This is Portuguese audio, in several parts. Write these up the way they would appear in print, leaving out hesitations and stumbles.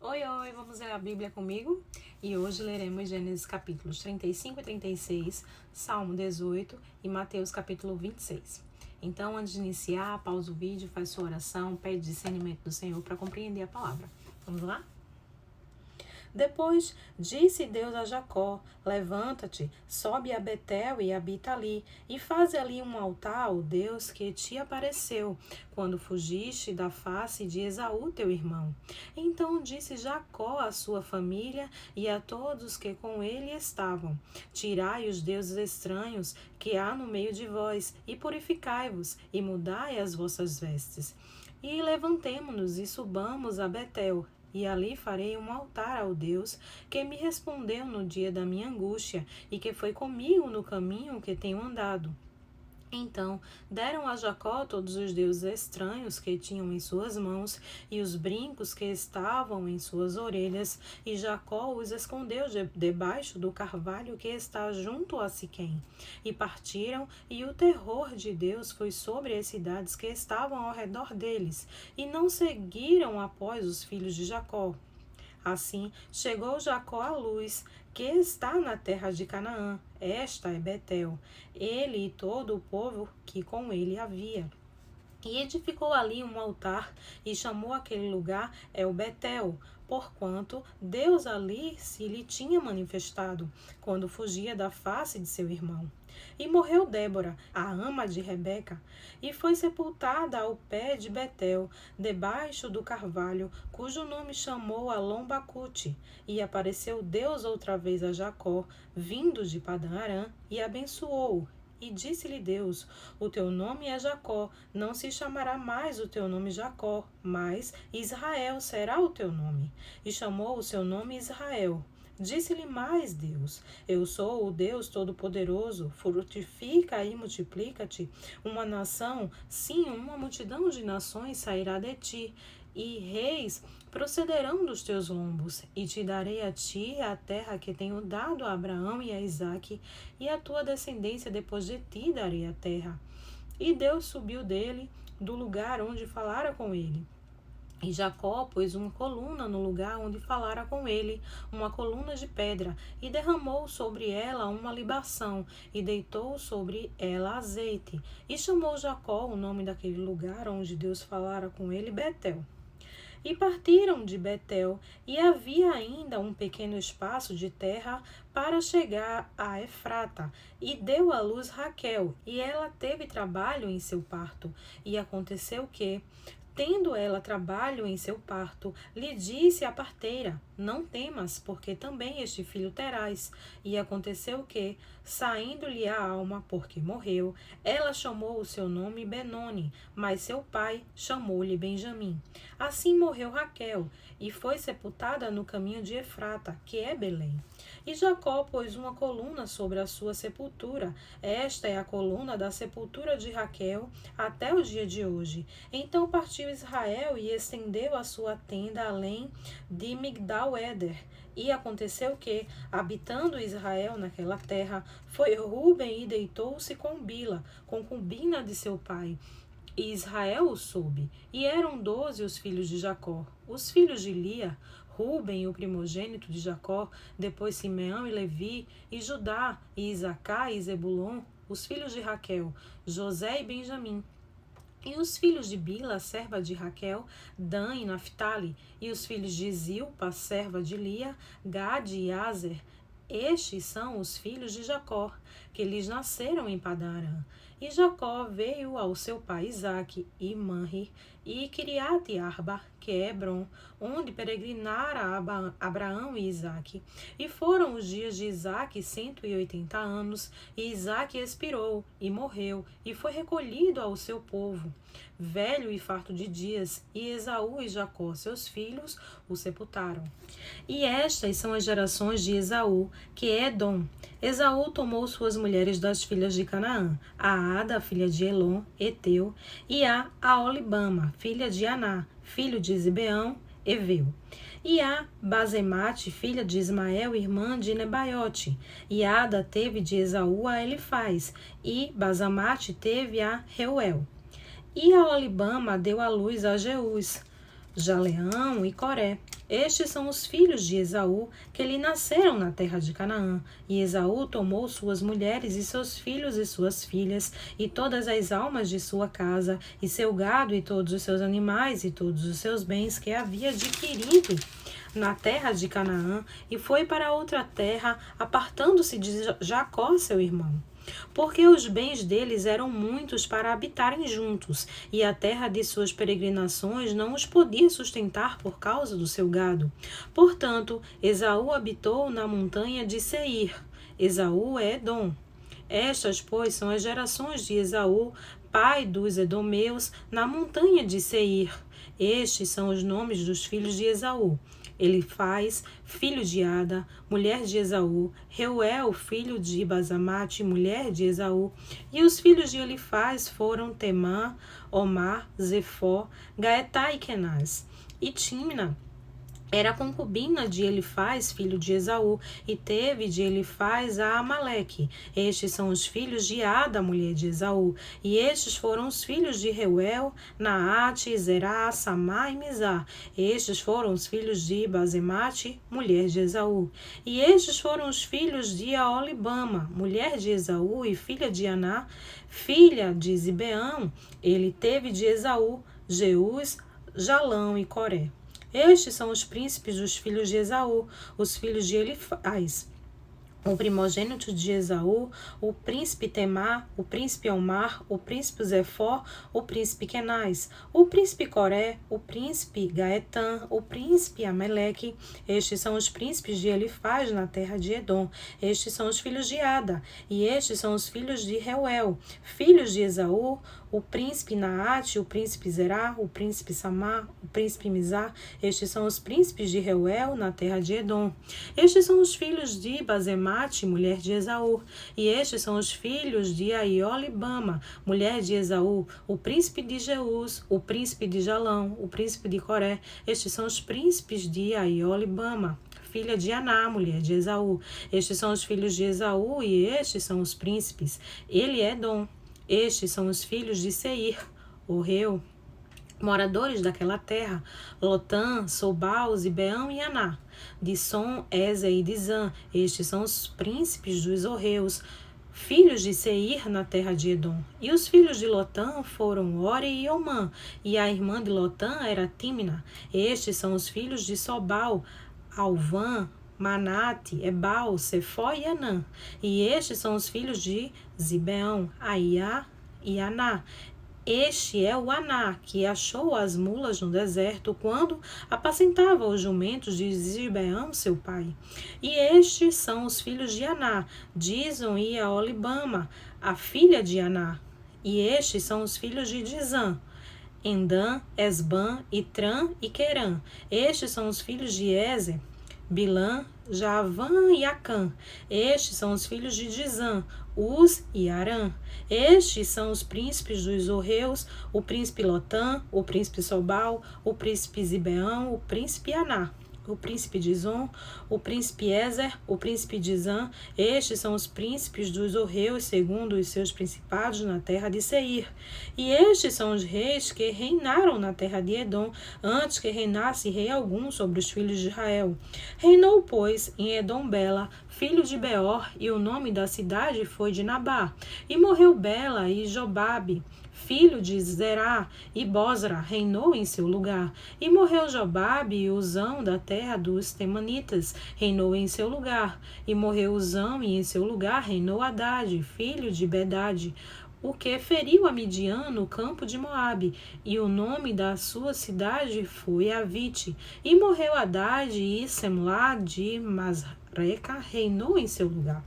Oi, oi, vamos ler a Bíblia comigo? E hoje leremos Gênesis capítulos 35 e 36, Salmo 18 e Mateus capítulo 26. Então, antes de iniciar, pausa o vídeo, faz sua oração, pede discernimento do Senhor para compreender a palavra. Vamos lá? Depois disse Deus a Jacó: levanta-te, sobe a Betel e habita ali, e faze ali um altar ao Deus que te apareceu, quando fugiste da face de Esaú teu irmão. Então disse Jacó à sua família e a todos que com ele estavam: tirai os deuses estranhos que há no meio de vós, e purificai-vos, e mudai as vossas vestes. E levantemo-nos e subamos a Betel, e ali farei um altar ao Deus que me respondeu no dia da minha angústia e que foi comigo no caminho que tenho andado. Então deram a Jacó todos os deuses estranhos que tinham em suas mãos e os brincos que estavam em suas orelhas, e Jacó os escondeu debaixo do carvalho que está junto a Siquém. E partiram, e o terror de Deus foi sobre as cidades que estavam ao redor deles, e não seguiram após os filhos de Jacó. Assim chegou Jacó à luz, que está na terra de Canaã. Esta é Betel, ele e todo o povo que com ele havia. E edificou ali um altar, e chamou aquele lugar El Betel, porquanto Deus ali se lhe tinha manifestado, quando fugia da face de seu irmão. E morreu Débora, a ama de Rebeca, e foi sepultada ao pé de Betel, debaixo do carvalho, cujo nome chamou Alom-Bacute. E apareceu Deus outra vez a Jacó, vindo de Padã-Arã, e abençoou-o. E disse-lhe Deus: o teu nome é Jacó, não se chamará mais o teu nome Jacó, mas Israel será o teu nome. E chamou o seu nome Israel. Disse-lhe mais Deus: eu sou o Deus Todo-Poderoso, frutifica e multiplica-te. Uma nação, sim, uma multidão de nações sairá de ti, e reis procederão dos teus lombos, e te darei a ti a terra que tenho dado a Abraão e a Isaque, e a tua descendência depois de ti darei a terra. E Deus subiu dele, do lugar onde falara com ele. E Jacó pôs uma coluna no lugar onde falara com ele, uma coluna de pedra, e derramou sobre ela uma libação, e deitou sobre ela azeite. E chamou Jacó o nome daquele lugar onde Deus falara com ele, Betel. E partiram de Betel, e havia ainda um pequeno espaço de terra para chegar a Efrata, e deu à luz Raquel, e ela teve trabalho em seu parto. E aconteceu que, tendo ela trabalho em seu parto, lhe disse a parteira: não temas, porque também este filho terás. E aconteceu que, saindo-lhe a alma, porque morreu, ela chamou o seu nome Benoni, mas seu pai chamou-lhe Benjamim. Assim morreu Raquel, e foi sepultada no caminho de Efrata, que é Belém. E Jacó pôs uma coluna sobre a sua sepultura. Esta é a coluna da sepultura de Raquel até o dia de hoje. Então partiu Israel e estendeu a sua tenda além de Migdal-Eder. E aconteceu que, habitando Israel naquela terra, foi Ruben e deitou-se com Bila, concubina de seu pai. E Israel o soube, e eram 12 os filhos de Jacó. Os filhos de Lia, Ruben, o primogênito de Jacó, depois Simeão e Levi, e Judá, e Isacar e Zebulon, os filhos de Raquel, José e Benjamim. E os filhos de Bila, serva de Raquel, Dan e Naphtali, e os filhos de Zilpa, serva de Lia, Gade e Azer. Estes são os filhos de Jacó, que lhes nasceram em Padã-Arã. E Jacó veio ao seu pai Isaque, e Manre, e Quiriate-Arba, que é Hebron, onde peregrinara Abraão e Isaque. E foram os dias de Isaque 180 anos, e Isaque expirou, e morreu, e foi recolhido ao seu povo, velho e farto de dias, e Esaú e Jacó, seus filhos, o sepultaram. E estas são as gerações de Esaú, que é Edom. Esaú tomou suas mulheres das filhas de Canaã, a Ada, filha de Elon, Eteu, e a Aolibama, filha de Aná, filho de Zibeão, Eveu. E a Bazemate, filha de Ismael, irmã de Nebaiote. E Ada teve de Esaú a Elifaz, e Bazemate teve a Reuel. E a Aolibama deu à luz a Jeús, Jaleão e Coré. Estes são os filhos de Esaú, que lhe nasceram na terra de Canaã. E Esaú tomou suas mulheres e seus filhos e suas filhas, e todas as almas de sua casa, e seu gado, e todos os seus animais, e todos os seus bens que havia adquirido na terra de Canaã, e foi para outra terra, apartando-se de Jacó, seu irmão. Porque os bens deles eram muitos para habitarem juntos, e a terra de suas peregrinações não os podia sustentar por causa do seu gado. Portanto, Esaú habitou na montanha de Seir. Esaú é Edom. Estas, pois, são as gerações de Esaú, pai dos edomeus, na montanha de Seir. Estes são os nomes dos filhos de Esaú: Elifaz, filho de Ada, mulher de Esaú; Reuel, filho de Basamate, mulher de Esaú. E os filhos de Elifaz foram Temã, Omar, Zefó, Gaetá e Kenaz. E Timna era concubina de Elifaz, filho de Esaú, e teve de Elifaz a Amaleque. Estes são os filhos de Ada, mulher de Esaú. E estes foram os filhos de Reuel, Naate, Zerá, Samá e Mizá. Estes foram os filhos de Basemate, mulher de Esaú. E estes foram os filhos de Aolibama, mulher de Esaú e filha de Aná, filha de Zibeão. Ele teve de Esaú Jeús, Jalão e Coré. Estes são os príncipes dos filhos de Esaú, os filhos de Elifaz, o primogênito de Esaú, o príncipe Temá, o príncipe Omar, o príncipe Zefó, o príncipe Kenaz, o príncipe Coré, o príncipe Gaetã, o príncipe Ameleque. Estes são os príncipes de Elifaz na terra de Edom. Estes são os filhos de Ada, e estes são os filhos de Reuel, filhos de Esaú, o príncipe Naate, o príncipe Zerá, o príncipe Samá, o príncipe Mizá. Estes são os príncipes de Reuel na terra de Edom. Estes são os filhos de Basemate, mulher de Esaú. E estes são os filhos de Aolibama, mulher de Esaú, o príncipe de Jeús, o príncipe de Jalão, o príncipe de Coré. Estes são os príncipes de Aolibama, filha de Aná, mulher de Esaú. Estes são os filhos de Esaú, e estes são os príncipes. Ele é Edom. Estes são os filhos de Seir, Orreu, moradores daquela terra: Lotã, Sobal, Zibeão e Aná, Dissom, Ezer e Dizã. Estes são os príncipes dos Orreus, filhos de Seir na terra de Edom. E os filhos de Lotã foram Ore e Omã, e a irmã de Lotã era Timna. Estes são os filhos de Sobal, Alvã, Manate, Ebal, Sefó e Anã. E estes são os filhos de Zibeão, Aiá e Aná. Este é o Aná, que achou as mulas no deserto quando apacentava os jumentos de Zibeão, seu pai. E estes são os filhos de Aná, Dizon e Aolibama, a filha de Aná. E estes são os filhos de Dizã, Endã, Esbã, Itrã e Querã. Estes são os filhos de Ezer, Bilã, Javã e Acã. Estes são os filhos de Dizã, Uz e Arã. Estes são os príncipes dos Orreus: o príncipe Lotã, o príncipe Sobal, o príncipe Zibeão, o príncipe Aná, o príncipe Dizon, o príncipe Ezer, o príncipe Dizã. Estes são os príncipes dos Orreus segundo os seus principados na terra de Seir. E estes são os reis que reinaram na terra de Edom, antes que reinasse rei algum sobre os filhos de Israel. Reinou, pois, em Edom Bela, filho de Beor, e o nome da cidade foi de Nabá. E morreu Bela, e Jobabe, filho de Zerá, e Bosra reinou em seu lugar. E morreu Jobabe, e Uzão da terra dos Temanitas reinou em seu lugar. E morreu Uzão, e em seu lugar reinou Hadade, filho de Bedade, o que feriu a Midian no campo de Moabe, e o nome da sua cidade foi Avite. E morreu Hadade, e Semlá de Masreca reinou em seu lugar.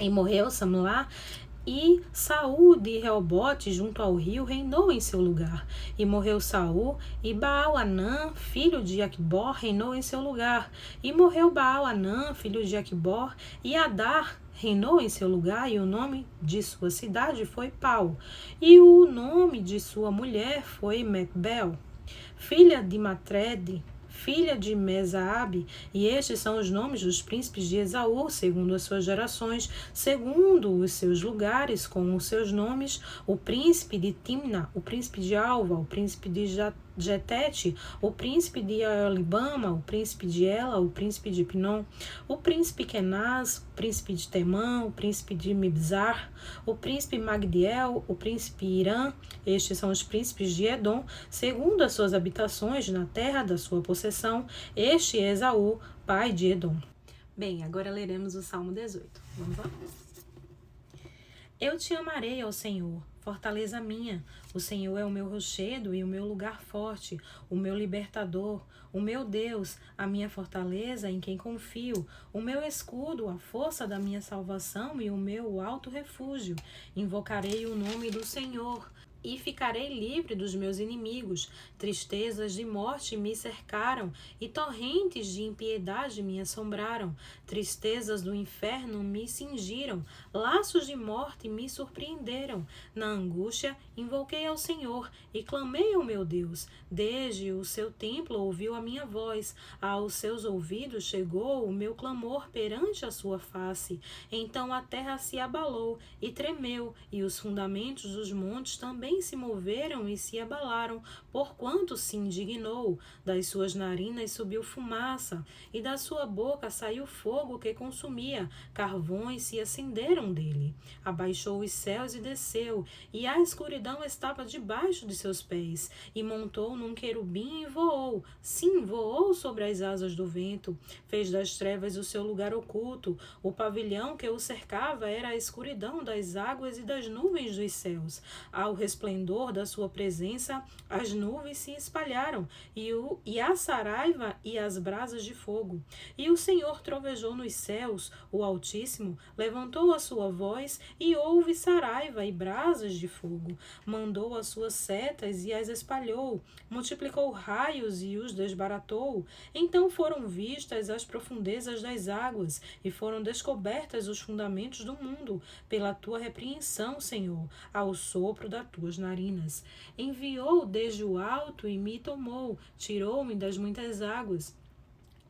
E morreu Samlá, e Saul de Reobote, junto ao rio, reinou em seu lugar. E morreu Saul, e Baal-Anã, filho de Aquibor, reinou em seu lugar. E morreu Baal-Anã, filho de Aquibor, e Adar reinou em seu lugar, e o nome de sua cidade foi Pau. E o nome de sua mulher foi Mecbel, filha de Matrede, filha de Mesaabe. E estes são os nomes dos príncipes de Esaú, segundo as suas gerações, segundo os seus lugares, com os seus nomes: o príncipe de Timna, o príncipe de Alva, o príncipe de Jetete, o príncipe de Aolibama, o príncipe de Ela, o príncipe de Pinom, o príncipe Kenaz, o príncipe de Temã, o príncipe de Mibzar, o príncipe Magdiel, o príncipe Irã. Estes são os príncipes de Edom, segundo as suas habitações na terra da sua possessão. Este é Esaú, pai de Edom. Bem, agora leremos o Salmo 18. Vamos lá? Eu te amarei, ó Senhor, fortaleza minha. O Senhor é o meu rochedo e o meu lugar forte, o meu libertador, o meu Deus, a minha fortaleza em quem confio, o meu escudo, a força da minha salvação e o meu alto refúgio. Invocarei o nome do Senhor e ficarei livre dos meus inimigos. Tristezas de morte me cercaram e torrentes de impiedade me assombraram. Tristezas do inferno me cingiram, laços de morte me surpreenderam. Na angústia, invoquei ao Senhor e clamei ao meu Deus. Desde o seu templo ouviu a minha voz, aos seus ouvidos chegou o meu clamor perante a sua face. Então a terra se abalou e tremeu, e os fundamentos dos montes também se moveram e se abalaram, porquanto se indignou. Das suas narinas subiu fumaça, e da sua boca saiu fogo que consumia, carvões se acenderam dele. Abaixou os céus e desceu, e a escuridão estava debaixo de seus pés, e montou num querubim e voou. Sim, voou sobre as asas do vento, fez das trevas o seu lugar oculto. O pavilhão que o cercava era a escuridão das águas e das nuvens dos céus. Ao resplendor da sua presença, as nuvens se espalharam, e a saraiva e as brasas de fogo. E o Senhor trovejou nos céus, o Altíssimo levantou a sua voz, e houve saraiva e brasas de fogo. Mandou as suas setas e as espalhou, multiplicou raios e os desbaratou. Então foram vistas as profundezas das águas, e foram descobertas os fundamentos do mundo, pela tua repreensão, Senhor, ao sopro das tuas narinas. Enviou desde o alto e me tomou, tirou-me das muitas águas.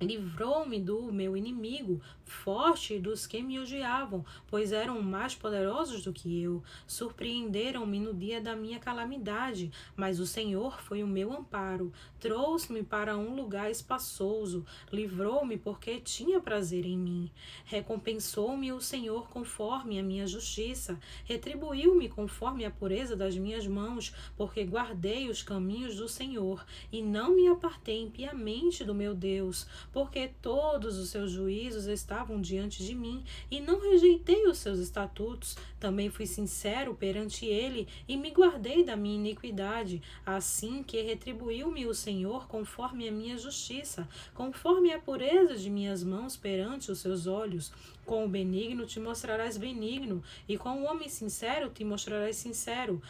Livrou-me do meu inimigo, forte dos que me odiavam, pois eram mais poderosos do que eu. Surpreenderam-me no dia da minha calamidade, mas o Senhor foi o meu amparo. Trouxe-me para um lugar espaçoso, livrou-me porque tinha prazer em mim. Recompensou-me o Senhor conforme a minha justiça, retribuiu-me conforme a pureza das minhas mãos, porque guardei os caminhos do Senhor e não me apartei impiamente do meu Deus, porque todos os seus juízos estavam diante de mim, e não rejeitei os seus estatutos. Também fui sincero perante ele, e me guardei da minha iniquidade, assim que retribuiu-me o Senhor conforme a minha justiça, conforme a pureza de minhas mãos perante os seus olhos. Com o benigno te mostrarás benigno, e com o homem sincero te mostrarás sincero.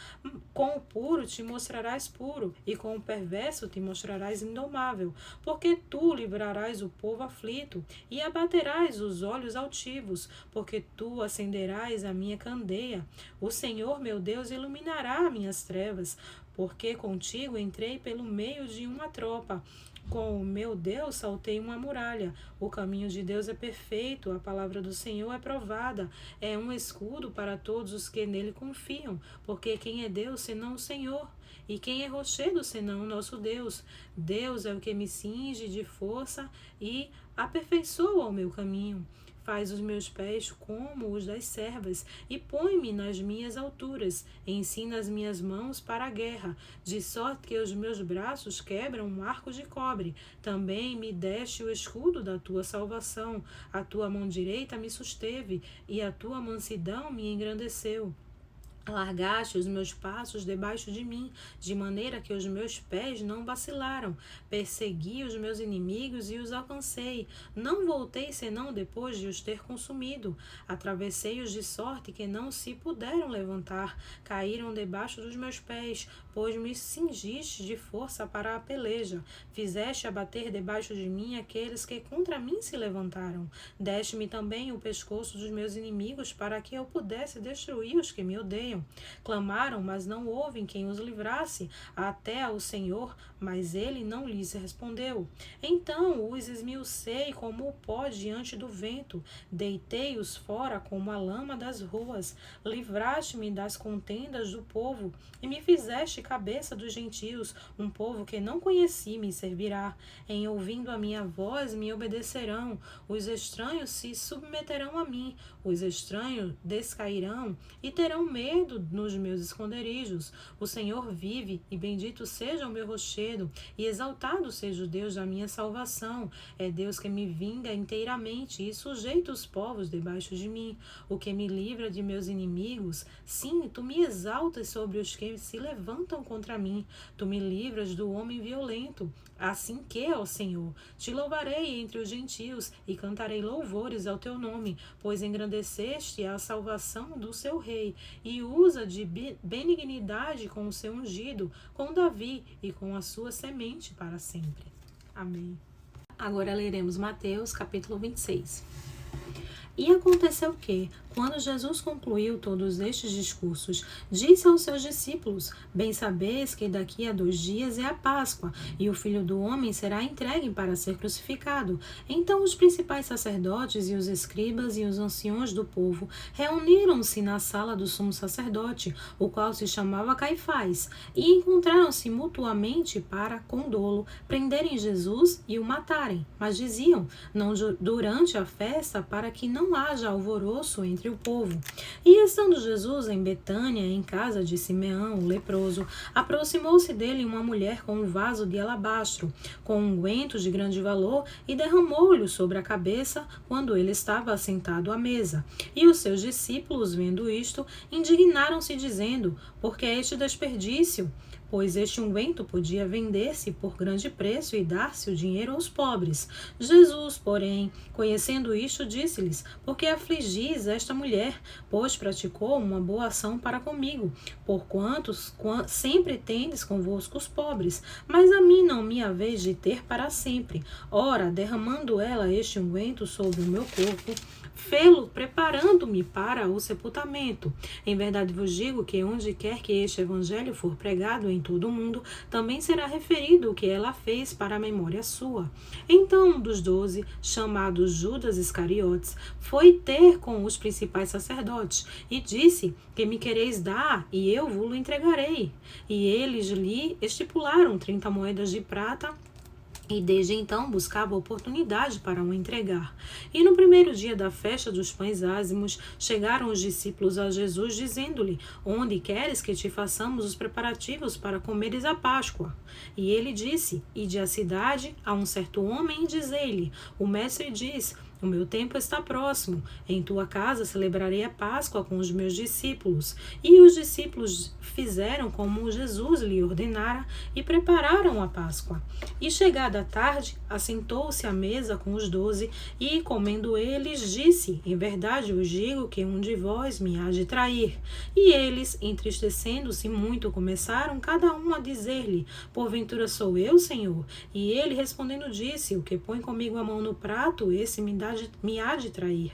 Com o puro te mostrarás puro, e com o perverso te mostrarás indomável. Porque tu livrarás o povo aflito, e abaterás os olhos altivos, porque tu acenderás a minha candeia. O Senhor meu Deus iluminará minhas trevas, porque contigo entrei pelo meio de uma tropa. Com o meu Deus saltei uma muralha. O caminho de Deus é perfeito, a palavra do Senhor é provada. É um escudo para todos os que nele confiam, porque quem é Deus senão o Senhor? E quem é rochedo senão o nosso Deus? Deus é o que me cinge de força e aperfeiçoa o meu caminho. Faz os meus pés como os das servas, e põe-me nas minhas alturas. Ensina as minhas mãos para a guerra, de sorte que os meus braços quebram um arco de cobre. Também me deste o escudo da tua salvação. A tua mão direita me susteve, e a tua mansidão me engrandeceu. Alargaste os meus passos debaixo de mim, de maneira que os meus pés não vacilaram. Persegui os meus inimigos e os alcancei. Não voltei senão depois de os ter consumido. Atravessei-os de sorte que não se puderam levantar. Caíram debaixo dos meus pés, pois me cingiste de força para a peleja. Fizeste abater debaixo de mim aqueles que contra mim se levantaram. Deste-me também o pescoço dos meus inimigos, para que eu pudesse destruir os que me odeiam. venham. Clamaram, mas não houve quem os livrasse até ao Senhor, mas ele não lhes respondeu. Então os esmiucei como o pó diante do vento, deitei-os fora como a lama das ruas. Livraste-me das contendas do povo, e me fizeste cabeça dos gentios. Um povo que não conheci me servirá. Em ouvindo a minha voz me obedecerão. Os estranhos se submeterão a mim. Os estranhos descairão e terão medo nos meus esconderijos. O Senhor vive, e bendito seja o meu rochedo, e exaltado seja o Deus da minha salvação. É Deus que me vinga inteiramente e sujeita os povos debaixo de mim. O que me livra de meus inimigos. Sim, tu me exaltas sobre os que se levantam contra mim. Tu me livras do homem violento. Assim que, ó Senhor, te louvarei entre os gentios e cantarei louvores ao teu nome, pois engrandeceste a salvação do seu rei e usa de benignidade com o seu ungido, com Davi e com a sua semente para sempre. Amém. Agora leremos Mateus capítulo 26. E aconteceu que, quando Jesus concluiu todos estes discursos, disse aos seus discípulos: Bem sabeis que daqui a 2 dias é a Páscoa, e o Filho do Homem será entregue para ser crucificado. Então os principais sacerdotes e os escribas e os anciões do povo reuniram-se na sala do sumo sacerdote, o qual se chamava Caifás, e encontraram-se mutuamente para, com dolo, prenderem Jesus e o matarem. Mas diziam: não durante a festa, para que não haja alvoroço entre o povo. E estando Jesus em Betânia, em casa de Simeão, o leproso, aproximou-se dele uma mulher com um vaso de alabastro, com unguento de grande valor, e derramou-lhe sobre a cabeça quando ele estava assentado à mesa. E os seus discípulos, vendo isto, indignaram-se, dizendo: Por que este desperdício? Pois este unguento podia vender-se por grande preço e dar-se o dinheiro aos pobres. Jesus, porém, conhecendo isto, disse-lhes: Por que afligis esta mulher? Pois praticou uma boa ação para comigo, porquanto sempre tendes convosco os pobres, mas a mim não me haveis de ter para sempre. Ora, derramando ela este unguento sobre o meu corpo, fê-lo preparando-me para o sepultamento. Em verdade vos digo que onde quer que este evangelho for pregado em todo o mundo, também será referido o que ela fez para a memória sua. Então um dos 12, chamado Judas Iscariotes, foi ter com os principais sacerdotes e disse: Que me quereis dar, e eu vos-lo entregarei. E eles lhe estipularam 30 moedas de prata, e desde então buscava oportunidade para o entregar. E no primeiro dia da festa dos pães ázimos, chegaram os discípulos a Jesus, dizendo-lhe: Onde queres que te façamos os preparativos para comeres a Páscoa? E ele disse: Ide à cidade a um certo homem e dizei-lhe: O mestre diz: O meu tempo está próximo. Em tua casa celebrarei a Páscoa com os meus discípulos. E os discípulos fizeram como Jesus lhe ordenara e prepararam a Páscoa. E chegada a tarde, assentou-se à mesa com os 12 e, comendo eles, disse: Em verdade vos digo que um de vós me há de trair. E eles, entristecendo-se muito, começaram cada um a dizer-lhe: Porventura sou eu, Senhor? E ele respondendo disse: O que põe comigo a mão no prato, esse me há de trair.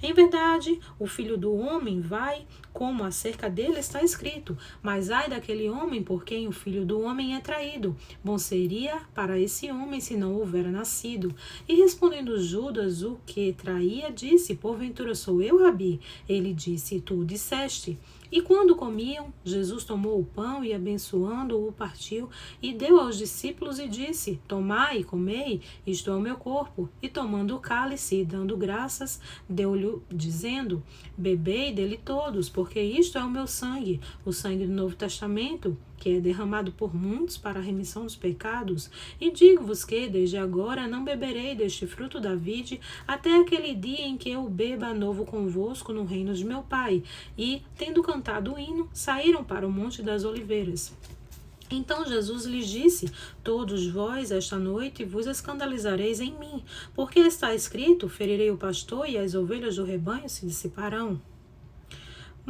Em verdade, o Filho do Homem vai, como acerca dele está escrito, mas ai daquele homem por quem o Filho do Homem é traído. Bom seria para esse homem se não houvera nascido. E respondendo Judas, o que traía, disse: Porventura sou eu, Rabi? Ele disse: Tu disseste. E quando comiam, Jesus tomou o pão e, abençoando-o, partiu e deu aos discípulos e disse: Tomai e comei, isto é o meu corpo. E tomando o cálice e dando graças, deu-lhe, dizendo: Bebei dele todos, porque isto é o meu sangue, o sangue do Novo Testamento, que é derramado por muitos para a remissão dos pecados. E digo-vos que, desde agora, não beberei deste fruto da vide, até aquele dia em que eu beba novo convosco no reino de meu Pai. E, tendo cantado o hino, saíram para o Monte das Oliveiras. Então Jesus lhes disse: Todos vós esta noite vos escandalizareis em mim, porque está escrito: Ferirei o pastor e as ovelhas do rebanho se dissiparão.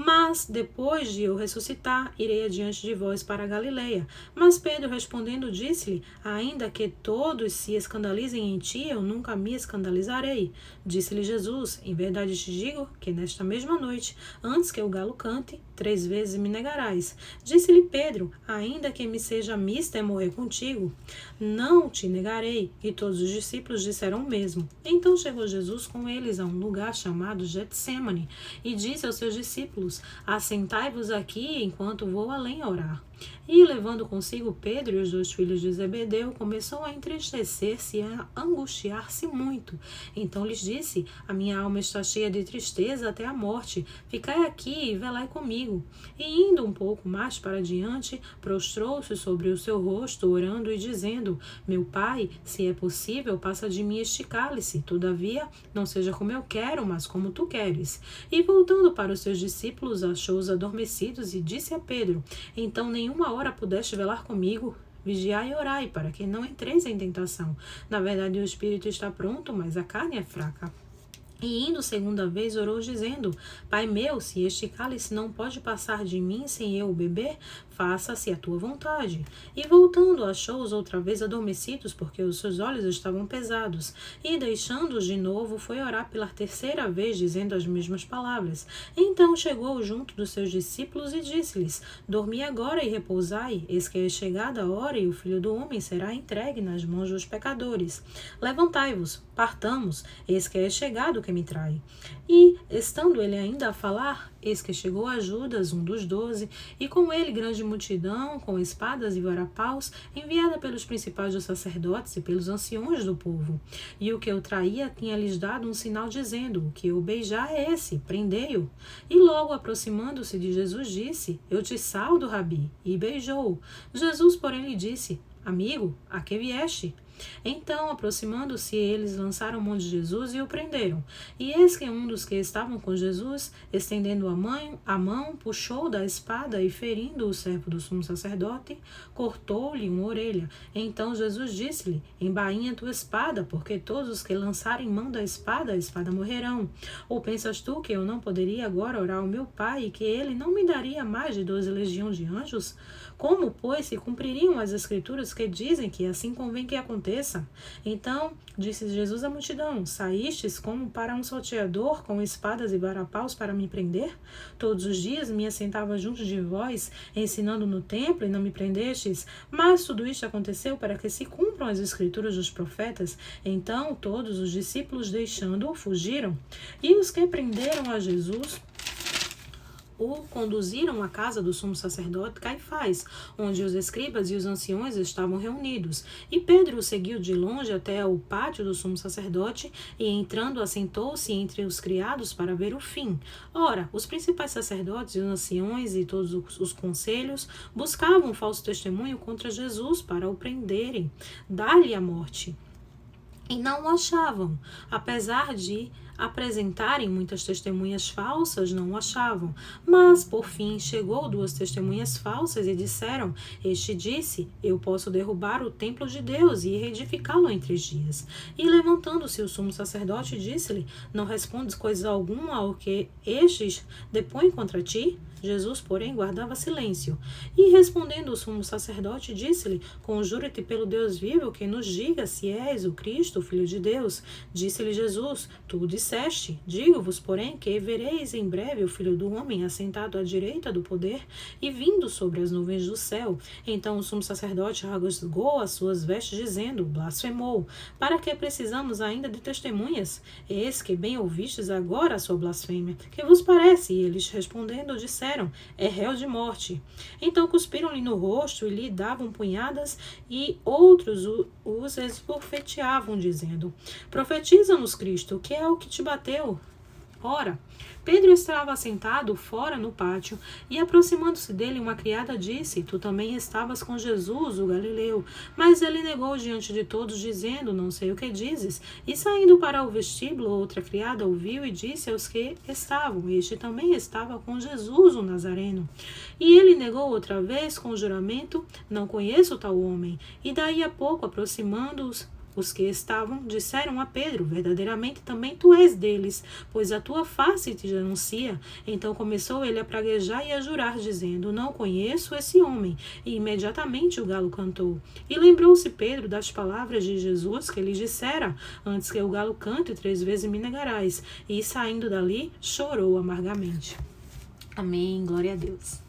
Mas, depois de eu ressuscitar, irei adiante de vós para a Galileia. Mas Pedro respondendo disse-lhe, ainda que todos se escandalizem em ti, eu nunca me escandalizarei. Disse-lhe Jesus, em verdade te digo que nesta mesma noite, antes que o galo cante, 3 vezes me negarás. Disse-lhe Pedro, ainda que me seja mister morrer contigo, não te negarei. E todos os discípulos disseram o mesmo. Então chegou Jesus com eles a um lugar chamado Getsemane, e disse aos seus discípulos, assentai-vos aqui enquanto vou além orar. E, levando consigo Pedro e os 2 filhos de Zebedeu, começou a entristecer-se e a angustiar-se muito. Então lhes disse, a minha alma está cheia de tristeza até a morte. Ficai aqui e velai comigo. E indo um pouco mais para diante, prostrou-se sobre o seu rosto, orando e dizendo, meu Pai, se é possível, passa de mim este cálice. Todavia, não seja como eu quero, mas como tu queres. E voltando para os seus discípulos, achou-os adormecidos e disse a Pedro, então nenhuma hora pudeste velar comigo? Vigiai e orai, para que não entreis em tentação. Na verdade, o espírito está pronto, mas a carne é fraca. E indo 2ª vez, orou dizendo, Pai meu, se este cálice não pode passar de mim sem eu o beber, faça-se a tua vontade. E voltando, achou-os outra vez adormecidos, porque os seus olhos estavam pesados. E deixando-os de novo, foi orar pela 3ª vez, dizendo as mesmas palavras. Então chegou junto dos seus discípulos e disse-lhes, dormi agora e repousai, eis que é chegada a hora e o Filho do Homem será entregue nas mãos dos pecadores. Levantai-vos, partamos, eis que é chegado que me trai. E, estando ele ainda a falar, eis que chegou a Judas, um dos 12, e com ele grande multidão, com espadas e varapaus, enviada pelos principais dos sacerdotes e pelos anciões do povo. E o que o traía tinha-lhes dado um sinal dizendo, o que eu beijar é esse, prendei-o. E logo aproximando-se de Jesus disse, eu te saldo, Rabi, e beijou-o. Jesus, porém, lhe disse, amigo, a que vieste? Então, aproximando-se, eles lançaram mão de Jesus e o prenderam. E eis que um dos que estavam com Jesus, estendendo a mão, puxou da espada e, ferindo o servo do sumo sacerdote, cortou-lhe uma orelha. Então Jesus disse-lhe, embainha tua espada, porque todos os que lançarem mão da espada, a espada morrerão. Ou pensas tu que eu não poderia agora orar ao meu Pai e que ele não me daria mais de 12 legiões de anjos? Como, pois, se cumpririam as escrituras que dizem que assim convém que aconteça? Então, disse Jesus à multidão, saístes como para um salteador com espadas e varapaus para me prender? Todos os dias me assentava junto de vós, ensinando no templo e não me prendestes? Mas tudo isto aconteceu para que se cumpram as escrituras dos profetas. Então, todos os discípulos, deixando-o, fugiram. E os que prenderam a Jesus o conduziram à casa do sumo sacerdote Caifás, onde os escribas e os anciões estavam reunidos. E Pedro o seguiu de longe até o pátio do sumo sacerdote e, entrando, assentou-se entre os criados para ver o fim. Ora, os principais sacerdotes e os anciões e todos os conselhos buscavam um falso testemunho contra Jesus para o prenderem, dar-lhe a morte. E não o achavam, apesar de apresentarem muitas testemunhas falsas, não o achavam. Mas, por fim, chegou 2 testemunhas falsas e disseram, este disse, eu posso derrubar o templo de Deus e reedificá-lo em 3 dias. E levantando-se o sumo sacerdote, disse-lhe, não respondes coisa alguma ao que estes depõem contra ti? Jesus, porém, guardava silêncio. E respondendo o sumo sacerdote, disse-lhe, conjura-te pelo Deus vivo que nos diga se és o Cristo, o Filho de Deus. Disse-lhe Jesus, tu disseste, digo-vos, porém, que vereis em breve o Filho do Homem assentado à direita do poder e vindo sobre as nuvens do céu. Então o sumo sacerdote rasgou as suas vestes, dizendo, blasfemou. Para que precisamos ainda de testemunhas? Eis que bem ouvistes agora a sua blasfêmia. Que vos parece? E eles respondendo, disseram, é réu de morte. Então cuspiram-lhe no rosto e lhe davam punhadas, e outros os esbofeteavam, dizendo, profetiza-nos, Cristo, que é o que te bateu? Ora, Pedro estava sentado fora no pátio, e aproximando-se dele, uma criada disse, tu também estavas com Jesus, o Galileu. Mas ele negou diante de todos, dizendo, não sei o que dizes. E saindo para o vestíbulo, outra criada ouviu e disse aos que estavam, este também estava com Jesus, o Nazareno. E ele negou outra vez com juramento, não conheço tal homem. E daí a pouco, Os que estavam disseram a Pedro: verdadeiramente também tu és deles, pois a tua face te denuncia. Então começou ele a praguejar e a jurar, dizendo: não conheço esse homem. E imediatamente o galo cantou. E lembrou-se Pedro das palavras de Jesus que lhe dissera: antes que o galo cante, 3 vezes me negarás. E saindo dali, chorou amargamente. Amém. Glória a Deus.